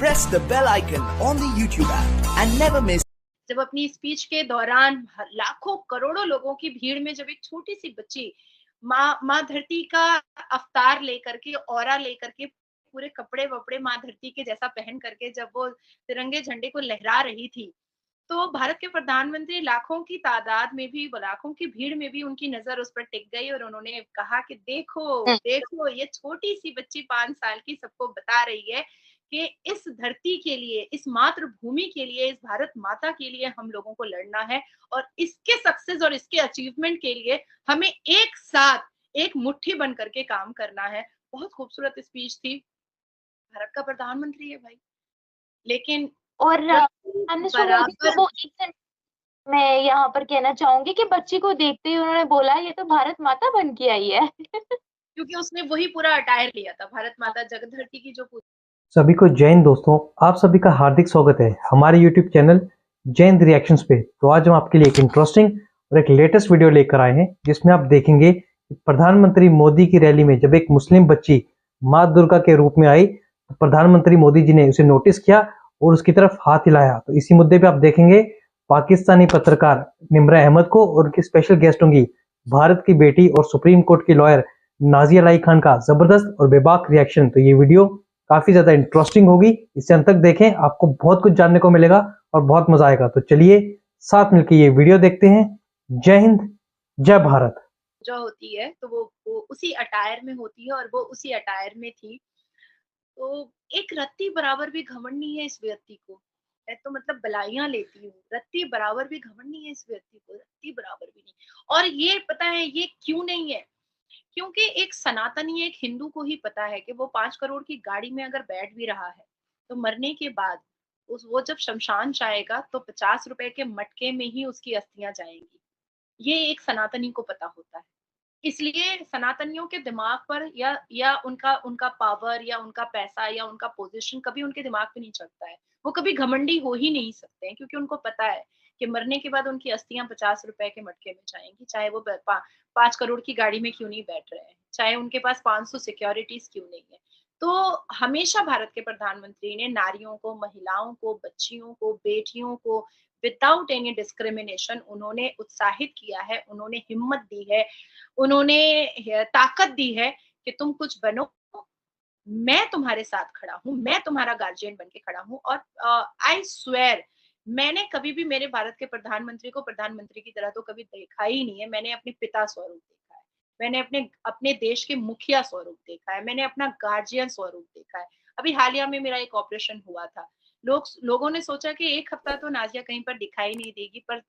press the bell icon on the YouTube app and never miss. जब अपनी speech के दौरान लाखों करोड़ों लोगों की भीड़ में जब एक छोटी सी बच्ची माँ धरती का अवतार लेकर के, ऑरा लेकर के, पूरे कपड़े वपड़े माँ धरती के जैसा पहन करके जब वो तिरंगे झंडे को लहरा रही थी, तो भारत के प्रधानमंत्री लाखों की तादाद में भी, लाखों की भीड़ में भी उनकी नजर उस पर टिक गई और उन्होंने कहा कि देखो देखो, ये छोटी सी बच्ची 5 साल की सबको बता रही है कि इस धरती के लिए, इस मातृभूमि के लिए, इस भारत माता के लिए हम लोगों को लड़ना है और इसके सक्सेस और इसके अचीवमेंट के लिए हमें एक साथ एक मुट्ठी बन करके काम करना है। बहुत खूबसूरत स्पीच थी। भारत का प्रधानमंत्री है भाई, लेकिन और मिस्टर मोदी को वो एक मैं यहाँ पर कहना चाहूंगी कि बच्ची को देखते ही उन्होंने बोला ये तो भारत माता बन के आई है। क्योंकि उसने वही पूरा अटायर लिया था, भारत माता जगधरती की जो सभी को जय हिंद दोस्तों, आप सभी का हार्दिक स्वागत है हमारे YouTube चैनल जय हिंद रिएक्शंस पे। तो आज हम आपके लिए एक इंटरेस्टिंग और एक लेटेस्ट वीडियो लेकर आए हैं जिसमें आप देखेंगे कि प्रधानमंत्री मोदी की रैली में जब एक मुस्लिम बच्ची माँ दुर्गा के रूप में आई तो प्रधानमंत्री मोदी जी ने उसे नोटिस किया और उसकी तरफ हाथ हिलाया। तो इसी मुद्दे पे आप देखेंगे पाकिस्तानी पत्रकार निम्रा अहमद को और उनकी स्पेशल गेस्ट होंगी भारत की बेटी और सुप्रीम कोर्ट की लॉयर नाजिया अलाई खान का जबरदस्त और बेबाक रिएक्शन। तो ये वीडियो काफी ज्यादा इंटरेस्टिंग होगी, इसे अंत तक देखें, आपको बहुत कुछ जानने को मिलेगा और बहुत मजा आएगा। तो चलिए साथ मिलकर ये वीडियो देखते हैं। जय हिंद, जय भारत। जो होती है तो वो उसी अटायर में होती है और वो उसी अटायर में थी। तो एक रत्ती बराबर भी घमंड नहीं है इस व्यक्ति को। मैं तो मतलब बलाइयां लेती हूँ, रत्ती बराबर भी घमंड नहीं है इस व्यक्ति को, रत्ती बराबर भी नहीं। और ये पता है ये क्यों नहीं है? क्योंकि एक सनातनी, एक हिंदू को ही पता है कि वो 5 करोड़ की गाड़ी में अगर बैठ भी रहा है तो मरने के बाद वो जब शमशान जाएगा तो 50 रुपए के मटके में ही उसकी अस्थियां जाएंगी। ये एक सनातनी को पता होता है। इसलिए सनातनियों के दिमाग पर या उनका उनका पावर या उनका पैसा या उनका पोजीशन कभी उनके दिमाग पे नहीं चढ़ता है। वो कभी घमंडी हो ही नहीं सकते हैं क्योंकि उनको पता है कि मरने के बाद उनकी अस्थियां 50 रुपए के मटके में जाएंगी, चाहे वो 5 करोड़ की गाड़ी में क्यों नहीं बैठ रहे हैं, चाहे उनके पास 500 सिक्योरिटीज क्यों नहीं है। तो हमेशा भारत के प्रधानमंत्री ने नारियों को, महिलाओं को, बच्चियों को, बेटियों को विदाउट एनी डिस्क्रिमिनेशन उन्होंने उत्साहित किया है, उन्होंने हिम्मत दी है, उन्होंने ताकत दी है कि तुम कुछ बनो, मैं तुम्हारे साथ खड़ा हूँ, मैं तुम्हारा गार्जियन बन के खड़ा हूँ। और आई स्वेयर मैंने कभी भी मेरे भारत के प्रधानमंत्री को प्रधानमंत्री की तरह तो कभी देखा ही नहीं है। मैंने अपने पिता स्वरूप देखा है, मैंने अपने अपने देश के मुखिया स्वरूप देखा है, मैंने अपना गार्जियन स्वरूप देखा है। अभी हालिया में मेरा एक ऑपरेशन हुआ था। लोगों ने सोचा कि 1 हफ्ता तो नाजिया कहीं पर दिखाई नहीं देगी, पर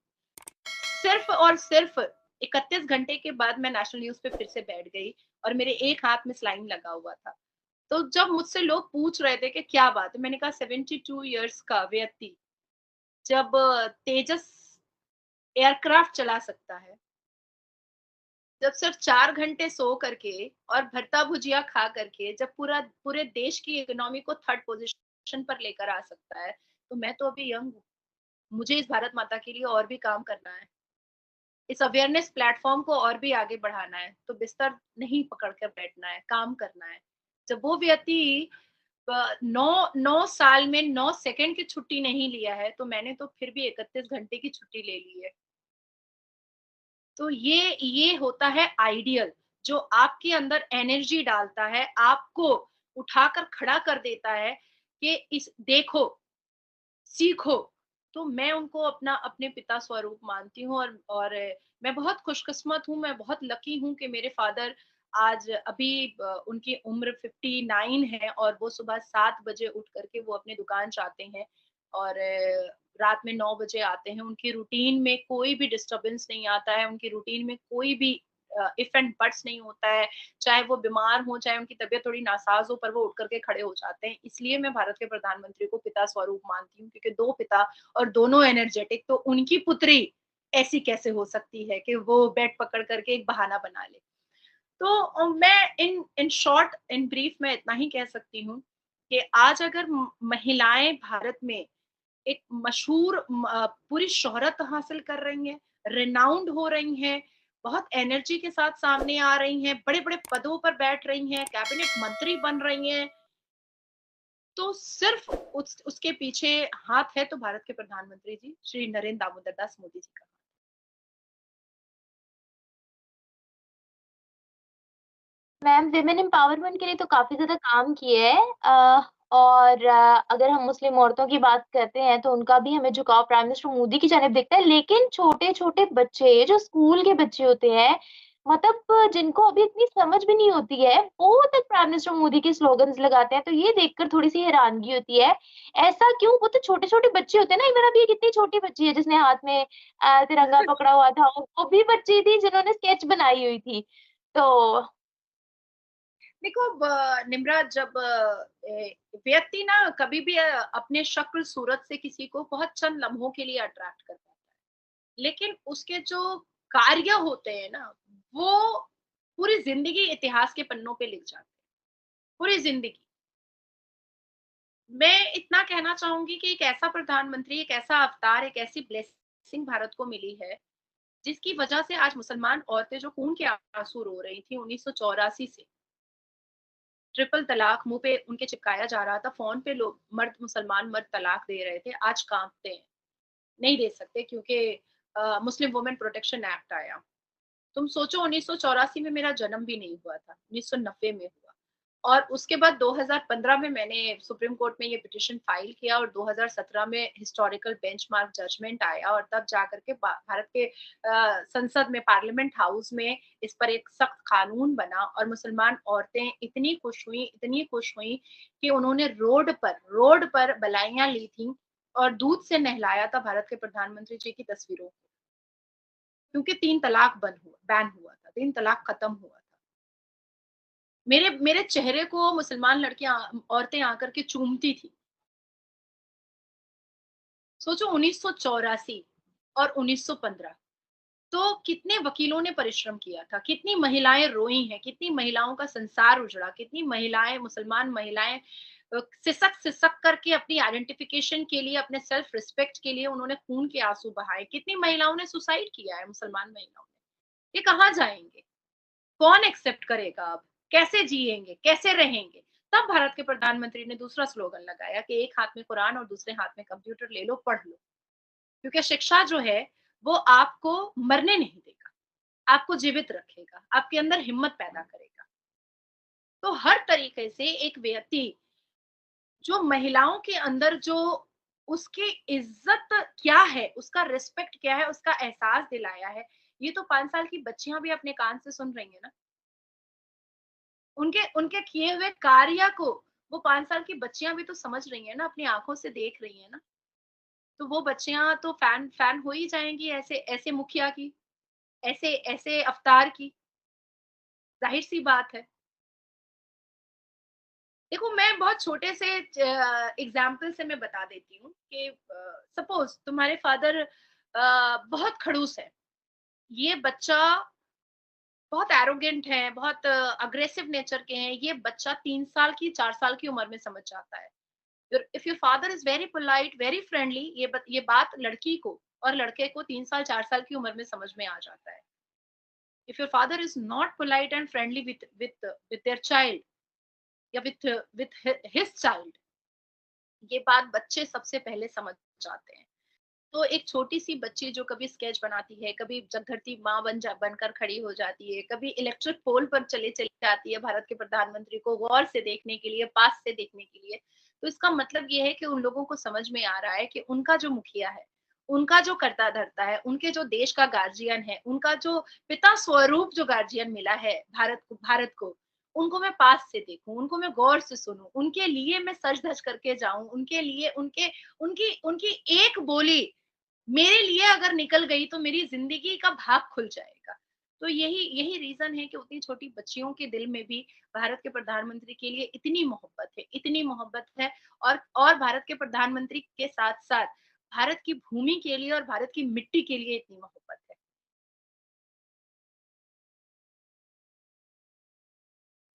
सिर्फ और सिर्फ 31 घंटे के बाद मैं नेशनल न्यूज पे फिर से बैठ गई और मेरे एक हाथ में स्लाइन लगा हुआ था। तो जब मुझसे लोग पूछ रहे थे कि क्या बात है, मैंने कहा 72 इयर्स का व्यक्ति जब तेजस एयरक्राफ्ट चला सकता है, जब सिर्फ 4 घंटे सो करके और भरता भुजिया खा करके जब पूरे देश की इकोनॉमी को 3rd पोजीशन पर लेकर आ सकता है, तो मैं तो अभी यंग हूँ। मुझे इस भारत माता के लिए और भी काम करना है, इस अवेयरनेस प्लेटफॉर्म को और भी आगे बढ़ाना है। तो बिस्तर नहीं पकड़ कर बैठना है, काम करना है। जब वो व्यक्ति 9 साल में 9 सेकंड की छुट्टी नहीं लिया है, तो मैंने तो फिर भी 31 घंटे की छुट्टी ले ली है। तो ये होता है आइडियल, जो आपके अंदर एनर्जी डालता है, आपको उठाकर खड़ा कर देता है कि इस देखो, सीखो। तो मैं उनको अपने पिता स्वरूप मानती हूँ और मैं बहुत खुशकिस्मत हूँ, मैं बहुत लकी हूँ कि मेरे फादर आज अभी उनकी उम्र 59 है और वो सुबह 7 बजे उठ करके वो अपनी दुकान जाते हैं और रात में 9 बजे आते हैं। उनकी रूटीन में कोई भी डिस्टरबेंस नहीं आता है, उनकी रूटीन में कोई भी इफ एंड बट्स नहीं होता है। चाहे वो बीमार हो, चाहे उनकी तबीयत थोड़ी नासाज हो, पर वो उठ करके खड़े हो जाते हैं। इसलिए मैं भारत के प्रधानमंत्री को पिता स्वरूप मानती हूँ, क्योंकि 2 पिता और दोनों एनर्जेटिक। तो उनकी पुत्री ऐसी कैसे हो सकती है कि वो बेड पकड़ करके एक बहाना बना ले। तो मैं इन शॉर्ट, इन ब्रीफ में इतना ही कह सकती हूँ कि आज अगर महिलाएं भारत में एक मशहूर पूरी शोहरत हासिल कर रही हैं, रिनाउंड हो रही हैं, बहुत एनर्जी के साथ सामने आ रही हैं, बड़े-बड़े पदों पर बैठ रही हैं, कैबिनेट मंत्री बन रही हैं, तो सिर्फ उसके पीछे हाथ है तो भारत के प्रधानमंत्री जी श्री नरेंद्र दामोदर दास मोदी जी का। मैम विमेन एम्पावरमेंट के लिए तो काफी ज्यादा काम किए है। और अगर हम मुस्लिम औरतों की बात करते हैं तो उनका भी हमें झुकाव प्राइम मिनिस्टर मोदी की जानिब दिखता है, लेकिन छोटे छोटे बच्चे जो स्कूल के बच्चे होते हैं, मतलब जिनको अभी इतनी समझ भी नहीं होती है, वो तक प्राइम मिनिस्टर मोदी के स्लोगन्स लगाते हैं, तो ये देखकर थोड़ी सी हैरानगी होती है। ऐसा क्यों? वो तो छोटे छोटे बच्चे होते हैं ना। इवन अभी एक कितनी छोटी बच्ची है जिसने हाथ में तिरंगा पकड़ा हुआ था, वो भी बच्ची थी जिन्होंने स्केच बनाई हुई थी। तो देखो निम्रा, जब व्यक्ति ना कभी भी अपने शक्ल सूरत से किसी को बहुत चंद लम्हों के लिए अट्रैक्ट कर पाता है, लेकिन उसके जो कार्य होते हैं ना, वो पूरी जिंदगी इतिहास के पन्नों पे लिख जाते हैं, पूरी जिंदगी। मैं इतना कहना चाहूंगी कि एक ऐसा प्रधानमंत्री, एक ऐसा अवतार, एक ऐसी ब्लेसिंग भारत को मिली है जिसकी वजह से आज मुसलमान औरतें जो खून के आंसू रो रही थी 1984 से, ट्रिपल तलाक मुंह पे उनके चिपकाया जा रहा था, फोन पे लोग मर्द, मुसलमान मर्द तलाक दे रहे थे, आज कांपते हैं, नहीं दे सकते क्योंकि मुस्लिम वुमेन प्रोटेक्शन एक्ट आया। तुम सोचो 1984 में मेरा जन्म भी नहीं हुआ था, 1990 में हुआ। और उसके बाद 2015 में मैंने सुप्रीम कोर्ट में ये पिटीशन फाइल किया और 2017 में हिस्टोरिकल बेंचमार्क जजमेंट आया और तब जाकर के भारत के संसद में, पार्लियामेंट हाउस में इस पर एक सख्त कानून बना और मुसलमान औरतें इतनी खुश हुई कि उन्होंने रोड पर बलाइयां ली थी और दूध से नहलाया था भारत के प्रधानमंत्री जी की तस्वीरों को, क्योंकि 3 तलाक बैन हुआ था, 3 तलाक खत्म हुआ था। मेरे मेरे चेहरे को मुसलमान लड़कियां, औरतें आकर के चूमती थी। सोचो 1984 और 1915, तो कितने वकीलों ने परिश्रम किया था, कितनी महिलाएं रोई हैं, कितनी महिलाओं का संसार उजड़ा, कितनी महिलाएं, मुसलमान महिलाएं सिसक सिसक करके अपनी आइडेंटिफिकेशन के लिए, अपने सेल्फ रिस्पेक्ट के लिए उन्होंने खून के आंसू बहाए। कितनी महिलाओं ने सुसाइड किया है, मुसलमान महिलाओं ने। ये कहाँ जाएंगे? कौन एक्सेप्ट करेगा अब? कैसे जिएंगे, कैसे रहेंगे? तब भारत के प्रधानमंत्री ने दूसरा स्लोगन लगाया कि एक हाथ में कुरान और दूसरे हाथ में कंप्यूटर ले लो, पढ़ लो, क्योंकि शिक्षा जो है वो आपको मरने नहीं देगा, आपको जीवित रखेगा, आपके अंदर हिम्मत पैदा करेगा। तो हर तरीके से एक व्यक्ति जो महिलाओं के अंदर जो उसकी इज्जत क्या है, उसका रिस्पेक्ट क्या है, उसका एहसास दिलाया है, ये तो 5 साल की बच्चियां भी अपने कान से सुन रही है ना। उनके उनके किए हुए कार्य को वो 5 साल की बच्चियां भी तो समझ रही है ना, अपनी आंखों से देख रही है ना। तो वो बच्चियां तो फैन फैन हो ही जाएंगी ऐसे ऐसे मुखिया की, ऐसे ऐसे अवतार की, जाहिर सी बात है। देखो मैं बहुत छोटे से एग्जाम्पल से मैं बता देती हूँ कि सपोज तुम्हारे फादर बहुत खड़ूस है, ये बच्चा बहुत एरोगेंट है, बहुत अग्रेसिव नेचर के हैं, ये बच्चा 3 साल की 4 साल की उम्र में समझ जाता है। If your father is very polite, very friendly, ये बात लड़की को और लड़के को 3 साल 4 साल की उम्र में समझ में आ जाता है। If your father is not polite and friendly with their child या विथ हिज चाइल्ड, ये बात बच्चे सबसे पहले समझ जाते हैं। तो एक छोटी सी बच्ची जो कभी स्केच बनाती है, कभी जगधरती माँ बनकर खड़ी हो जाती है, कभी इलेक्ट्रिक पोल पर चले चली जाती है भारत के प्रधानमंत्री को गौर से देखने के लिए, पास से देखने के लिए, तो इसका मतलब ये है कि उन लोगों को समझ में आ रहा है कि उनका जो मुखिया है, उनका जो करता धरता है, उनके जो देश का गार्जियन है, उनका जो पिता स्वरूप जो गार्जियन मिला है भारत को, उनको मैं पास से देखूं, उनको मैं गौर से सुनूं, उनके लिए मैं सज धज करके जाऊं, उनके लिए उनके उनकी उनकी एक बोली मेरे लिए अगर निकल गई तो मेरी जिंदगी का भाग खुल जाएगा। तो यही यही रीजन है कि उतनी छोटी बच्चियों के दिल में भी भारत के प्रधानमंत्री के लिए इतनी मोहब्बत है, इतनी मोहब्बत है। और भारत के प्रधानमंत्री के साथ साथ भारत की भूमि के लिए और भारत की मिट्टी के लिए इतनी मोहब्बत है।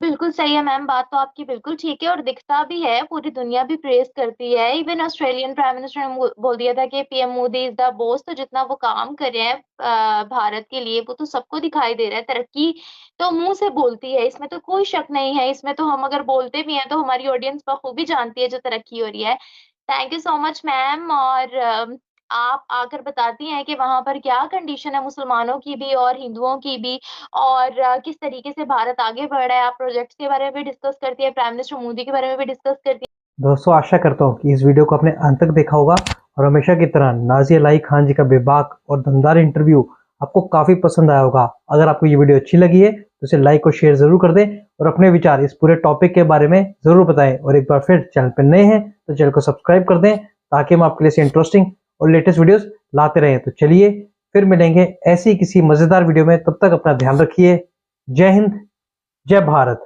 बिल्कुल सही है मैम, बात तो आपकी बिल्कुल ठीक है और दिखता भी है, पूरी दुनिया भी प्रेज़ करती है। इवन ऑस्ट्रेलियन प्राइम मिनिस्टर ने बोल दिया था कि PM Modi is the boss, तो जितना वो काम कर रहे हैं भारत के लिए, वो तो सबको दिखाई दे रहा है। तरक्की तो मुँह से बोलती है, इसमें तो कोई शक नहीं है। इसमें तो हम अगर बोलते भी हैं, तो हमारी ऑडियंस बखूबी जानती है जो तरक्की हो रही है। Thank you so much ma'am. और आप आकर बताती हैं कि वहाँ पर क्या कंडीशन है मुसलमानों की भी और हिंदुओं की भी, और किस तरीके से भारत आगे बढ़ रहा है। आप प्रोजेक्ट्स के बारे में भी डिस्कस करती है, प्राइम मिनिस्टर मोदी के बारे में भी डिस्कस करती है। दोस्तों आशा करता हूँ कि इस वीडियो को आपने अंत तक देखा होगा और हमेशा की तरह नाज़िया अलाई खान जी का बेबाक और दमदार इंटरव्यू आपको काफ़ी पसंद आया होगा। अगर आपको ये वीडियो अच्छी लगी है तो इसे लाइक और शेयर ज़रूर कर दें और अपने विचार इस पूरे टॉपिक के बारे में ज़रूर बताएं। और एक बार फिर चैनल पर नए हैं तो चैनल को सब्सक्राइब कर दें ताकि हम आपके लिए इंटरेस्टिंग और लेटेस्ट वीडियोज़ लाते रहें। तो चलिए फिर मिलेंगे ऐसी किसी मज़ेदार वीडियो में, तब तक अपना ध्यान रखिए। जय हिंद, जय भारत।